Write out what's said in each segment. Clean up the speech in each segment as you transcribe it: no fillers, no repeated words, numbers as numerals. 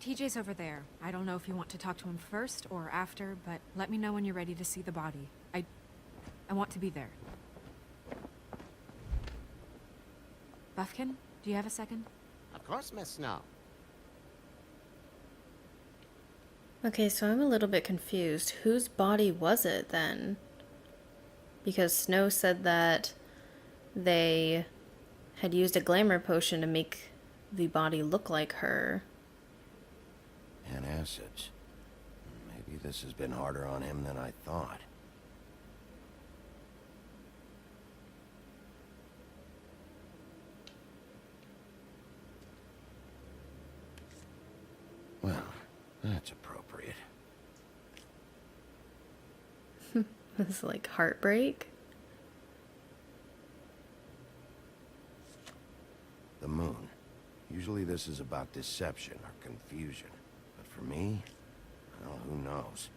TJ's over there. I don't know if you want to talk to him first or after, but let me know when you're ready to see the body. I want to be there. Buffkin, do you have a second? Of course, Miss Snow. Okay, so I'm a little bit confused. Whose body was it then? Because Snow said that they had used a glamour potion to make the body look like her. And acids. Maybe this has been harder on him than I thought. Well, that's appropriate. It's like heartbreak. The moon. Usually this is about deception or confusion. But for me, well, who knows?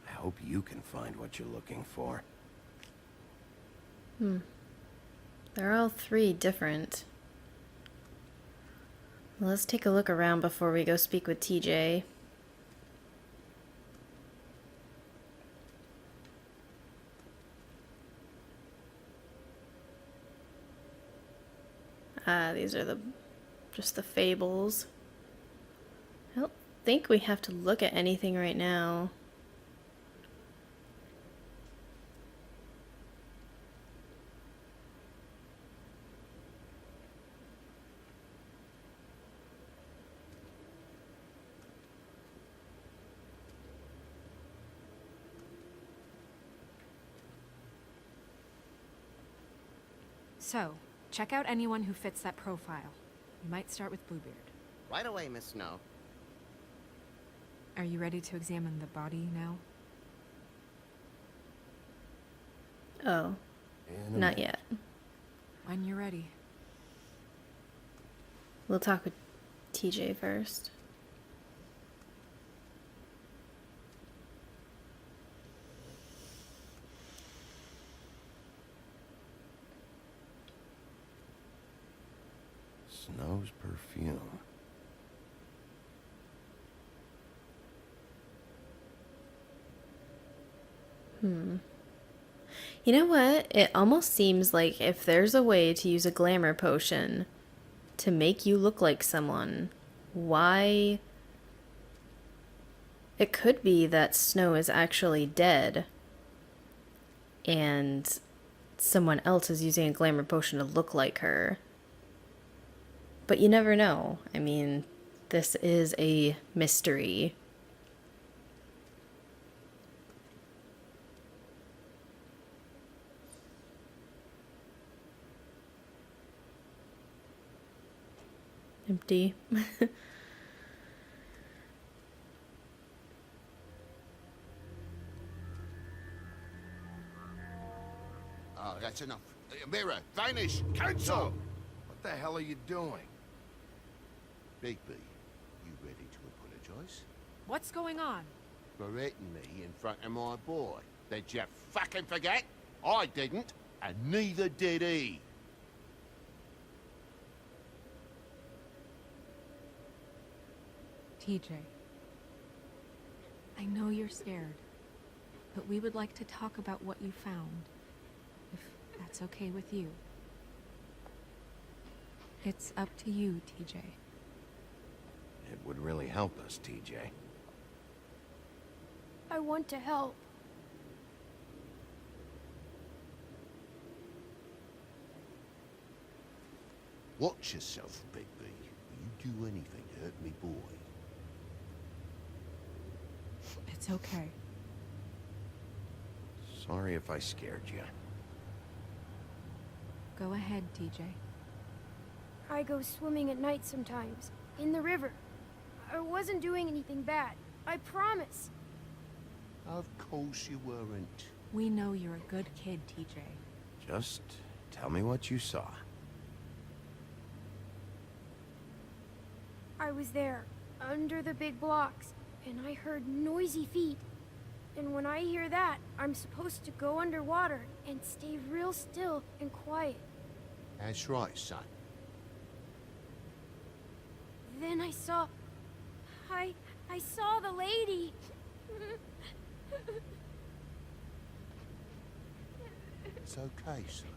I hope you can find what you're looking for. They're all three different. Let's take a look around before we go speak with TJ. These are just the fables. I don't think we have to look at anything right now. So, check out anyone who fits that profile. You might start with Bluebeard. Right away, Miss Snow. Are you ready to examine the body now? Oh, In a not minute. yet. When you're ready. We'll talk with TJ first. Snow's perfume. You know what? It almost seems like if there's a way to use a glamour potion to make you look like someone, why... It could be that Snow is actually dead and someone else is using a glamour potion to look like her. But you never know. I mean, this is a mystery. Empty. Oh, that's enough. Mirror, vanish, cancel! What the hell are you doing? Bigby, you ready to apologize? What's going on? For hitting me in front of my boy. Did you fucking forget? I didn't, and neither did he. TJ. I know you're scared, but we would like to talk about what you found, if that's okay with you. It's up to you, TJ. It would really help us, TJ. I want to help. Watch yourself, Bigby. You do anything to hurt me, boy. It's okay. Sorry if I scared you. Go ahead, TJ. I go swimming at night sometimes, in the river. I wasn't doing anything bad. I promise. Of course you weren't. We know you're a good kid, TJ. Just tell me what you saw. I was there, under the big blocks, and I heard noisy feet. And when I hear that, I'm supposed to go underwater and stay real still and quiet. That's right, son. Then I saw the lady. It's okay, son.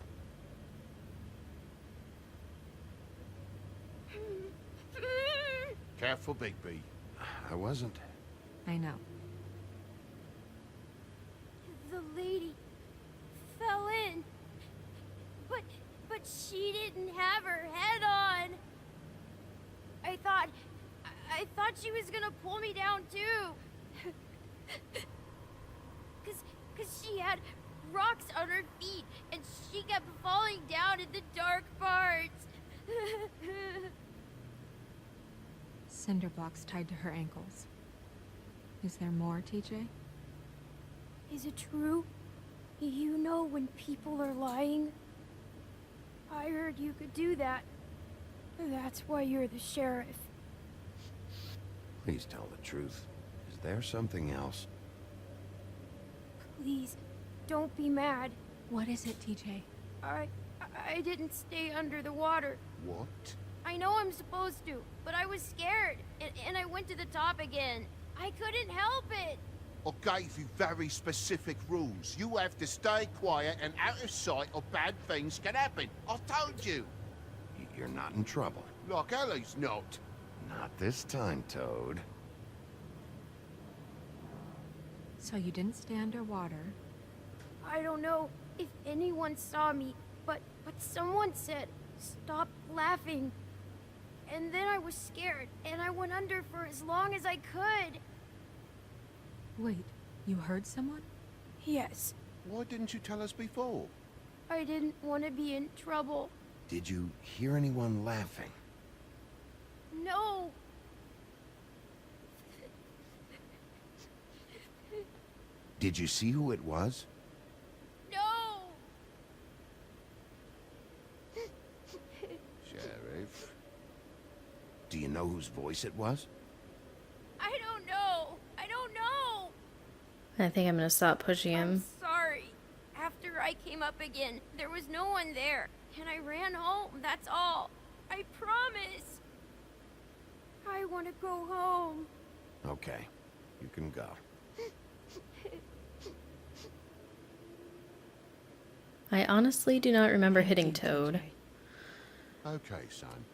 Careful, Bigby. I wasn't. I know. The lady fell in. But she didn't have her head on. I thought she was gonna pull me down too. Cause she had rocks on her feet and she kept falling down in the dark parts. Cinder blocks tied to her ankles. Is there more, TJ? Is it true? You know when people are lying? I heard you could do that. That's why you're the sheriff. Please tell the truth. Is there something else? Please, don't be mad. What is it, TJ? I didn't stay under the water. What? I know I'm supposed to, but I was scared, and I went to the top again. I couldn't help it. I gave you very specific rules. You have to stay quiet and out of sight or bad things can happen. I told you. You're not in trouble. Like Ellie's not. Not this time, Toad. So you didn't stay underwater. I don't know if anyone saw me, but someone said, "Stop laughing." And then I was scared, and I went under for as long as I could. Wait, you heard someone? Yes, Why didn't you tell us before? I didn't want to be in trouble. Did you hear anyone laughing? No. Did you see who it was? No. Sheriff. Do you know whose voice it was? I don't know. I don't know. I think I'm gonna stop pushing I'm him. sorry. After I came up again, there was no one there, and I ran home, that's all. I promise. I want to go home. Okay, you can go. I honestly do not remember hitting Toad. Okay, son.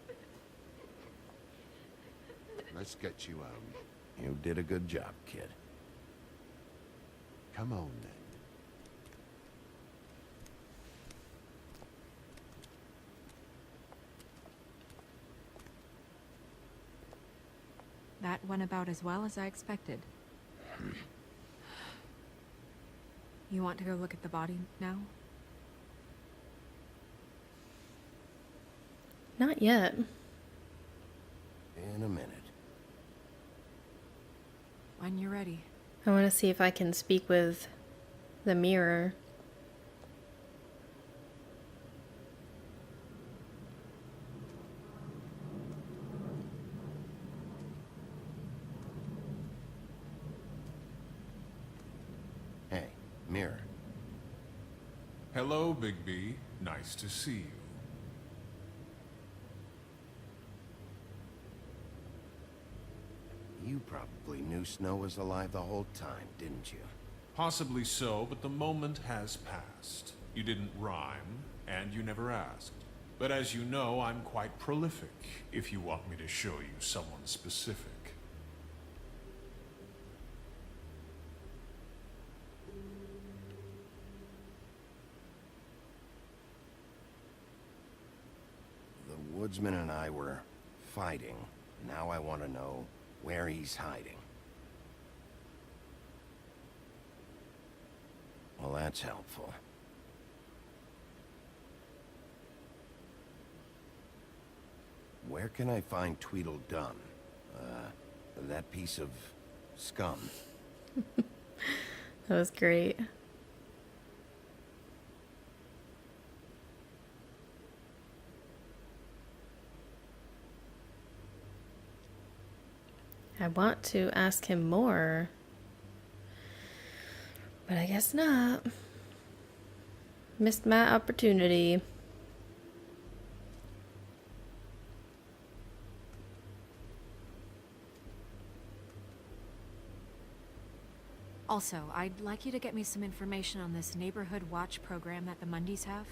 Let's get you home. You did a good job, kid. Come on, then. That went about as well as I expected. You want to go look at the body now? Not yet. In a minute. When you're ready. I want to see if I can speak with the mirror. Hey, mirror. Hello, Bigby. Nice to see you. You probably knew Snow was alive the whole time, didn't you? Possibly so, but the moment has passed. You didn't rhyme, and you never asked. But as you know, I'm quite prolific, if you want me to show you someone specific. The woodsman and I were fighting. Now I want to know where he's hiding. Well, that's helpful. Where can I find Tweedledum? That piece of scum. That was great. I want to ask him more, but I guess not. Missed my opportunity. Also, I'd like you to get me some information on this neighborhood watch program that the Mundys have.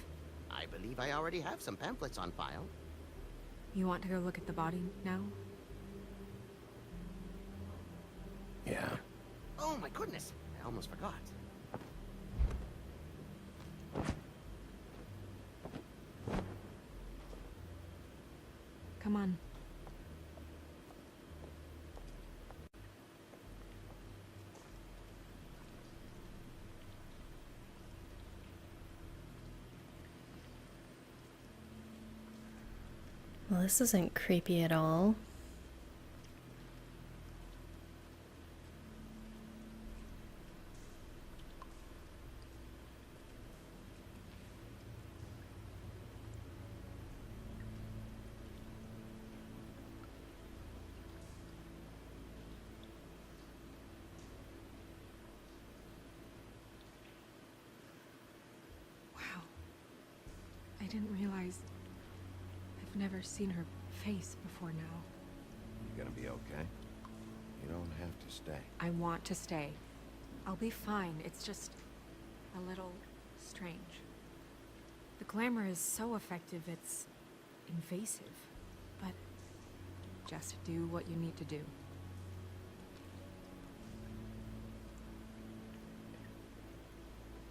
I believe I already have some pamphlets on file. You want to go look at the body now? Yeah. Oh my goodness, I almost forgot. Come on. Well, this isn't creepy at all. Wow. I didn't realize I've never seen her face before now. You gonna be okay? You don't have to stay. I want to stay. I'll be fine. It's just a little strange. The glamour is so effective, it's invasive. But just do what you need to do.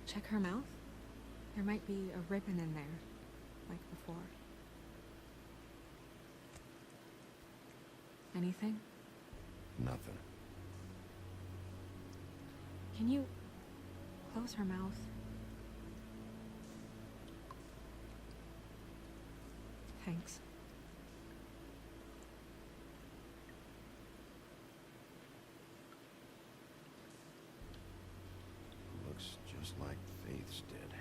Check her mouth. There might be a ribbon in there, like before. Anything? Nothing. Can you close her mouth? Thanks. Looks just like Faith's did.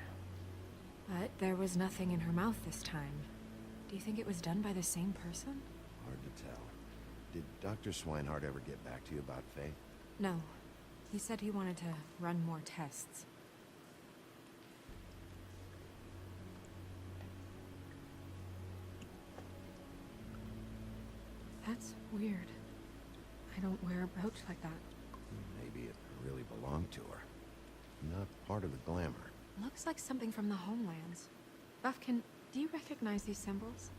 But there was nothing in her mouth this time. Do you think it was done by the same person? Hard to tell. Did Dr. Swinehart ever get back to you about Faith? No. He said he wanted to run more tests. That's weird. I don't wear a brooch like that. Maybe it really belonged to her. Not part of the glamour. Looks like something from the homelands. Buffkin, do you recognize these symbols?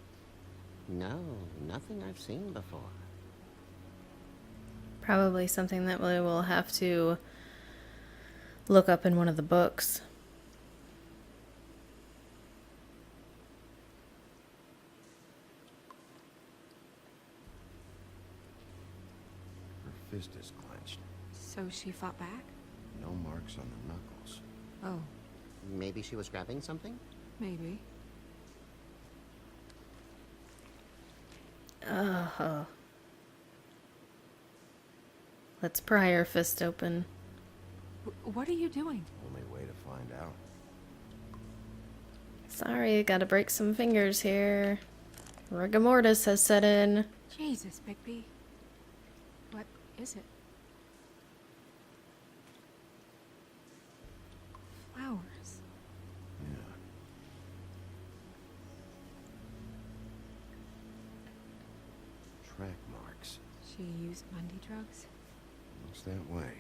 No, nothing I've seen before. Probably something that we will have to look up in one of the books. Her fist is clenched. So she fought back? No marks on the knuckles. Oh, Maybe she was grabbing something? maybe. Let's pry her fist open. What are you doing? Only way to find out. Sorry, gotta break some fingers here. Rigor mortis has set in. Jesus, Bigby. What is it? Flowers. Yeah. Track marks. She used Mundy drugs? Looks that way.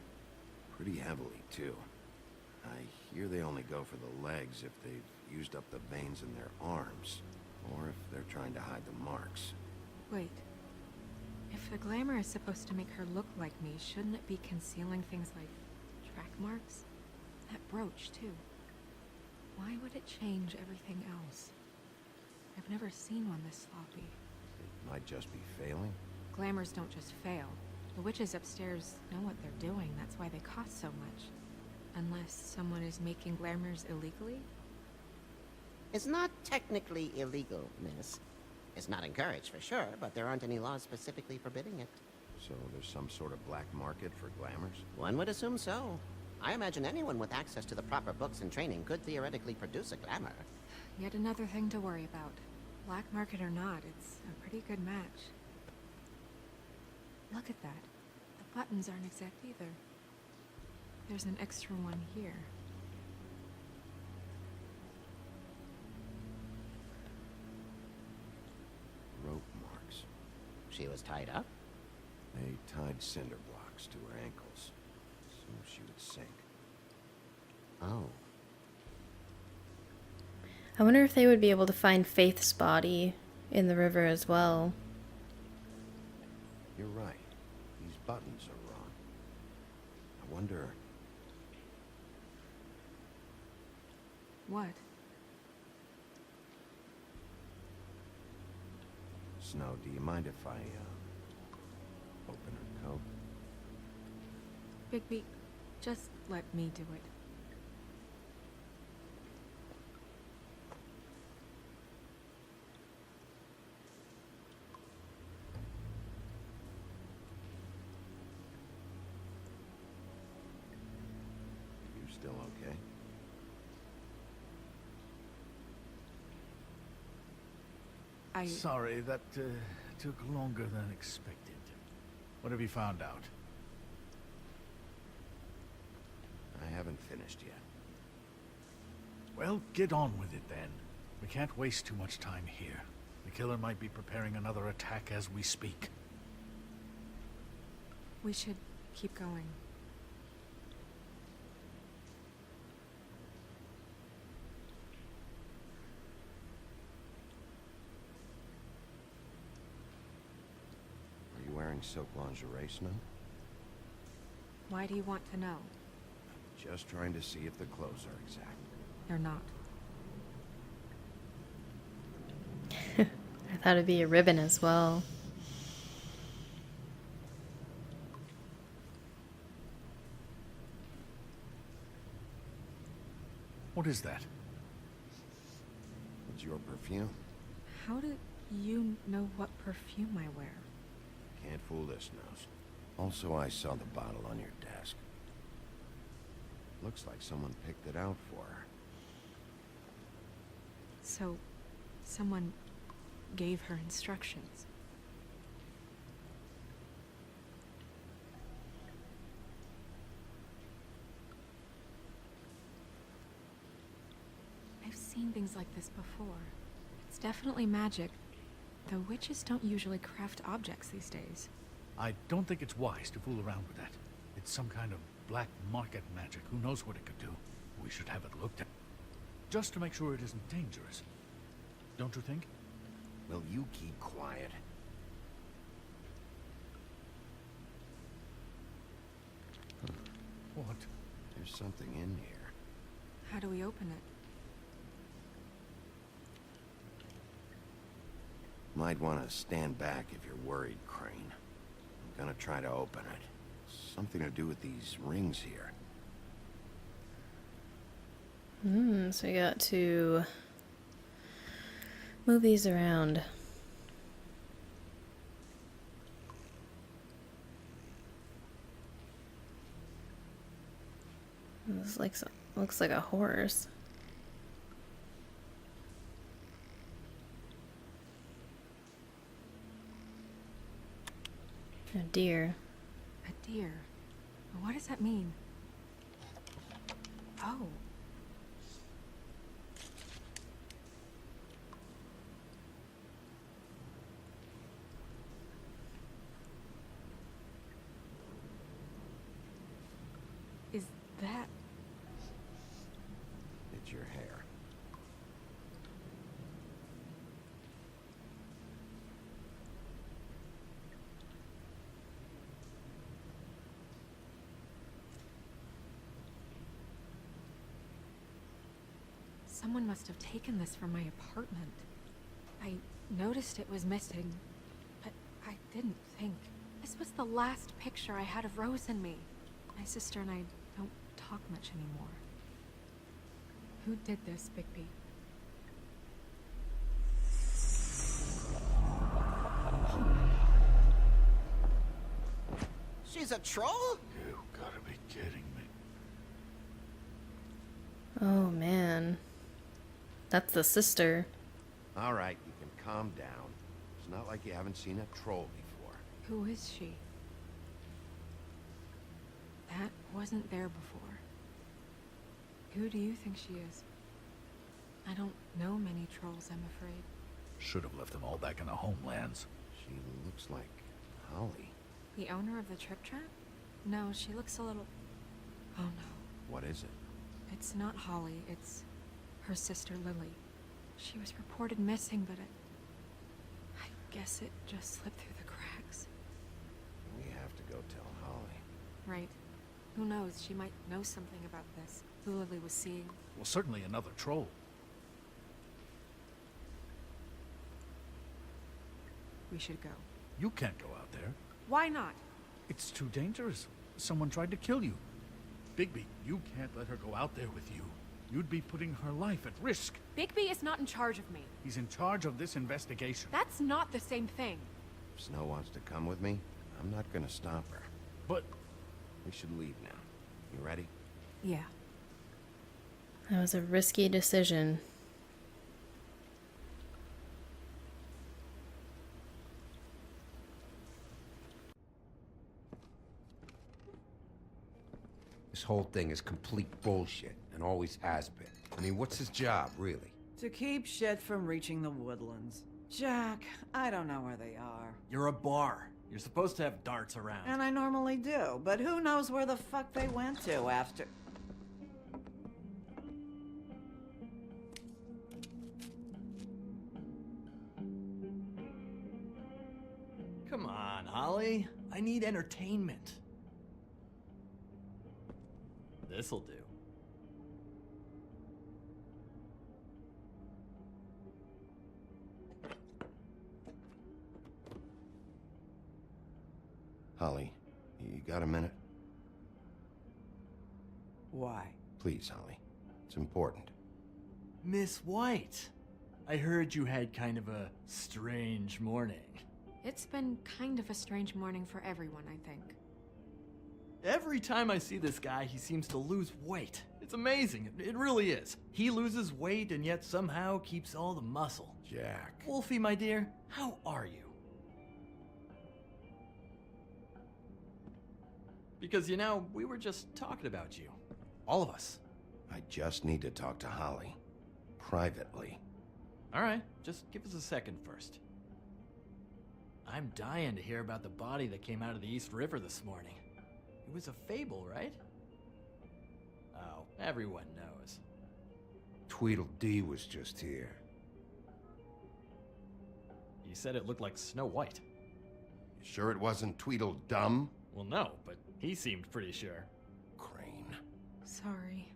Pretty heavily, too. I hear they only go for the legs if they've used up the veins in their arms, or if they're trying to hide the marks. Wait. If the glamour is supposed to make her look like me, shouldn't it be concealing things like track marks? That brooch, too. Why would it change everything else? I've never seen one this sloppy. It might just be failing. Glamours don't just fail. The witches upstairs know what they're doing, that's why they cost so much. Unless someone is making glamours illegally? It's not technically illegal, miss. It's not encouraged for sure, but there aren't any laws specifically forbidding it. So there's some sort of black market for glamours? One would assume so. I imagine anyone with access to the proper books and training could theoretically produce a glamour. Yet another thing to worry about. Black market or not, it's a pretty good match. Look at that. The buttons aren't exact either. There's an extra one here. Rope marks. She was tied up? They tied cinder blocks to her ankles. she would sink. Oh. I wonder if they would be able to find Faith's body in the river as well. You're right. These buttons are wrong. I wonder... What? Snow, do you mind if I, open her coat? Bigby, just let me do it. You still okay? Sorry, that took longer than expected. What have you found out? I haven't finished yet. Well, get on with it then. We can't waste too much time here. The killer might be preparing another attack as we speak. We should keep going. Are you wearing silk lingerie, Snow? Why do you want to know? Just trying to see if the clothes are exact. They're not. I thought it'd be a ribbon as well. What is that? It's your perfume. How do you know what perfume I wear? Can't fool this nose. Also, I saw the bottle on your desk. Looks like someone picked it out for her. So, someone gave her instructions. I've seen things like this before. It's definitely magic, though witches don't usually craft objects these days. I don't think it's wise to fool around with that. It's some kind of black market magic. Who knows what it could do? We should have it looked at. Just to make sure it isn't dangerous. Don't you think? Will you keep quiet? What? There's something in here. How do we open it? Might want to stand back if you're worried, Crane. I'm gonna try to open it. Something to do with these rings here. So we got to move these around. This looks like a horse. A deer. A deer. What does that mean? Oh. Is that... It's your hair. Someone must have taken this from my apartment. I noticed it was missing, but I didn't think. This was the last picture I had of Rose and me. My sister and I don't talk much anymore. Who did this, Bigby? She's a troll? You gotta be kidding me. Oh man. That's the sister. All right, you can calm down. It's not like you haven't seen a troll before. Who is she? That wasn't there before. Who do you think she is? I don't know many trolls, I'm afraid. Should have left them all back in the homelands. She looks like Holly. The owner of the trip trap? No, she looks a little... Oh no. What is it? It's not Holly, it's her sister Lily. She was reported missing, but I guess it just slipped through the cracks. We have to go tell Holly. Right. Who knows, she might know something about this. Who Lily was seeing. Well, certainly another troll. We should go. You can't go out there. Why not? It's too dangerous. Someone tried to kill you. Bigby, you can't let her go out there with you. You'd be putting her life at risk. Bigby is not in charge of me. He's in charge of this investigation. That's not the same thing. If Snow wants to come with me, I'm not gonna stop her. But We should leave now. You ready? Yeah. That was a risky decision. This whole thing is complete bullshit, and always has been. I mean, what's his job, really? To keep shit from reaching the woodlands. Jack, I don't know where they are. You're a bar. You're supposed to have darts around. And I normally do, but who knows where the fuck they went to after... Come on, Holly. I need entertainment. This'll do. Holly, you got a minute? Why? Please, Holly. It's important. Miss White, I heard you had kind of a strange morning. It's been kind of a strange morning for everyone, I think. Every time I see this guy, he seems to lose weight. It's amazing. It really is. He loses weight and yet somehow keeps all the muscle. Jack. Wolfie, my dear, how are you? Because, you know, we were just talking about you. All of us. I just need to talk to Holly. Privately. All right, just give us a second first. I'm dying to hear about the body that came out of the East River this morning. It was a fable, right? Oh, everyone knows. Tweedledee was just here. He said it looked like Snow White. You sure it wasn't Tweedledum? Well, no, but he seemed pretty sure. Crane. Sorry.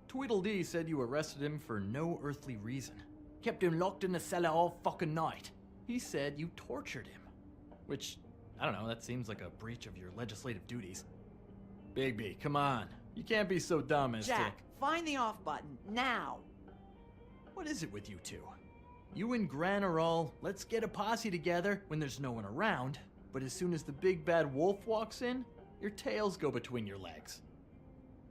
Tweedledee said you arrested him for no earthly reason. Kept him locked in the cellar all fucking night. He said you tortured him. Which, I don't know, that seems like a breach of your legislative duties. Bigby, come on. You can't be so dumb as Jack, find the off button, now! What is it with you two? You and Gran are all, let's get a posse together when there's no one around, but as soon as the big bad wolf walks in, your tails go between your legs.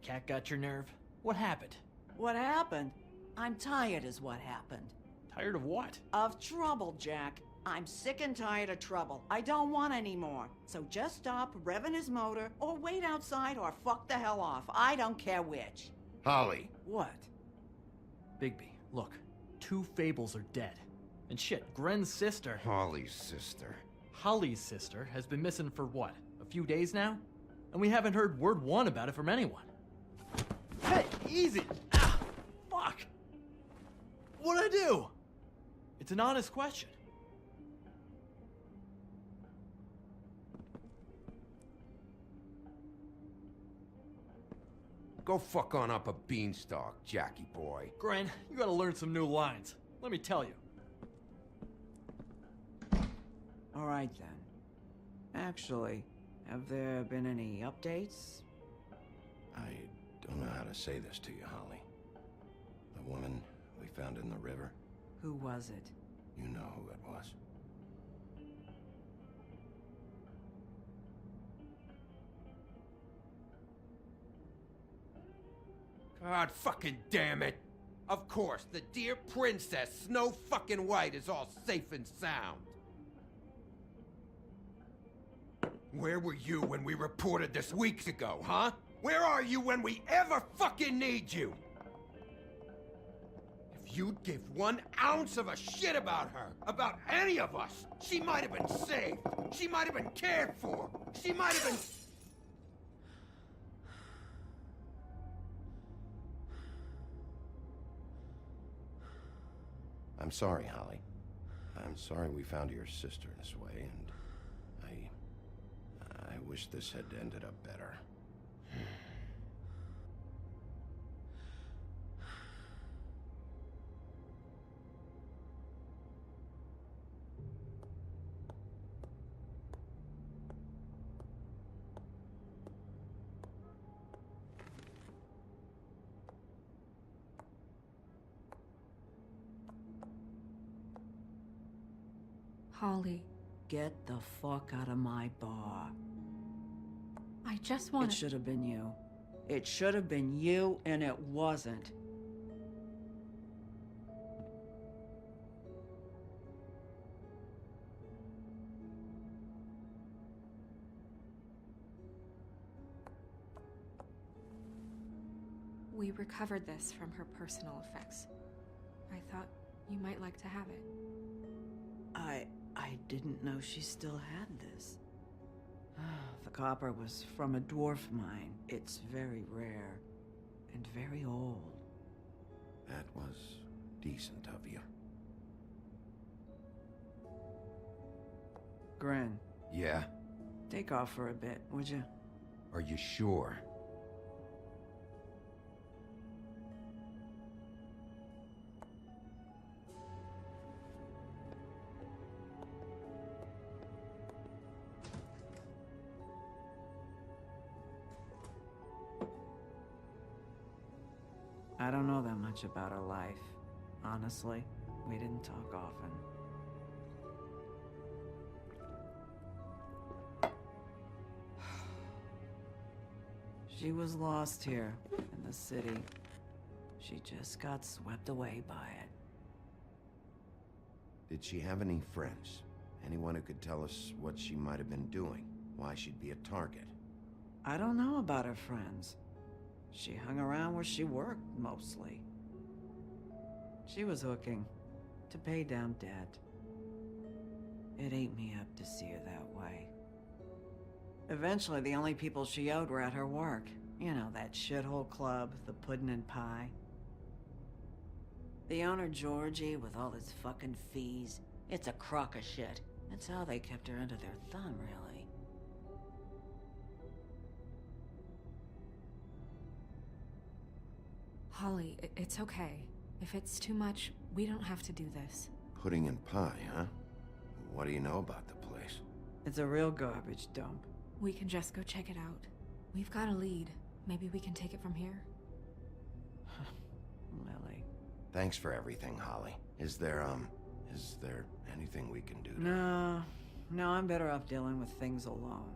Cat got your nerve? What happened? What happened? I'm tired is what happened. Tired of what? Of trouble, Jack. I'm sick and tired of trouble. I don't want any more. So just stop revving his motor, or wait outside, or fuck the hell off. I don't care which. Holly. What? Bigby, look. 2 fables are dead. And shit, Gren's sister, Holly's sister. Holly's sister, has been missing for what? A few days now? And we haven't heard word one about it from anyone. Hey, easy! Ah, fuck! What'd I do? It's an honest question. Go fuck on up a beanstalk, Jackie boy. Gren, you gotta learn some new lines. Let me tell you. All right, then. Actually, have there been any updates? I don't know how to say this to you, Holly. The woman we found in the river, Who was it? you know who it was. God fucking damn it. Of course, the dear princess, Snow fucking White, is all safe and sound. Where were you when we reported this weeks ago, huh? Where are you when we ever fucking need you? If you'd give 1 ounce of a shit about her, about any of us, she might have been saved. She might have been cared for. She might have been... I'm sorry, Holly. I'm sorry we found your sister this way, and I wish this had ended up better. Holly, Get the fuck out of my bar. I just It want should have been you. It should have been you, and it wasn't. We recovered this from her personal effects. I thought you might like to have it. I didn't know she still had this. The copper was from a dwarf mine. It's very rare and very old. That was decent of you. Gren, Yeah? take off for a bit, would you? Are you sure? I don't know that much about her life. Honestly, we didn't talk often. She was lost here in the city. She just got swept away by it. Did she have any friends? Anyone who could tell us what she might have been doing? Why she'd be a target? I don't know about her friends. She hung around where she worked, mostly. She was hooking to pay down debt. It ate me up to see her that way. Eventually, the only people she owed were at her work. You know, that shithole club, the Puddin' and Pie. The owner, Georgie, with all his fucking fees, it's a crock of shit. That's how they kept her under their thumb, really. Holly, it's okay. If it's too much, we don't have to do this. Pudding and pie, huh? What do you know about the place? It's a real garbage dump. We can just go check it out. We've got a lead. Maybe we can take it from here. Lily. Thanks for everything, Holly. Is there anything we can do to... No, I'm better off dealing with things alone.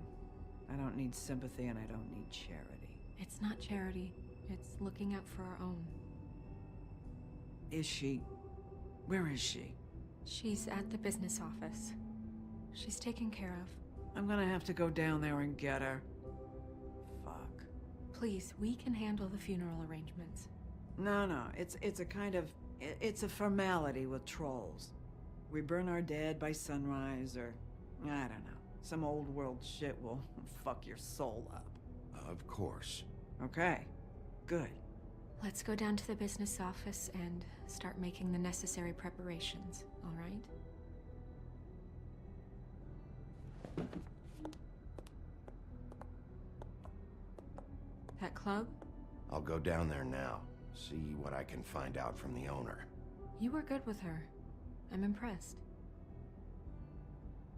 I don't need sympathy and I don't need charity. It's not charity. It's looking out for our own. Is she? Where is she? She's at the business office. She's taken care of. I'm gonna have to go down there and get her. Fuck. Please, we can handle the funeral arrangements. No, it's a kind of... It's a formality with trolls. We burn our dead by sunrise, or... I don't know. Some old world shit will fuck your soul up. Of course. Okay. Good. Let's go down to the business office and start making the necessary preparations, all right? That club? I'll go down there now. See what I can find out from the owner. You were good with her. I'm impressed.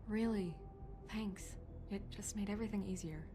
Really, thanks. It just made everything easier.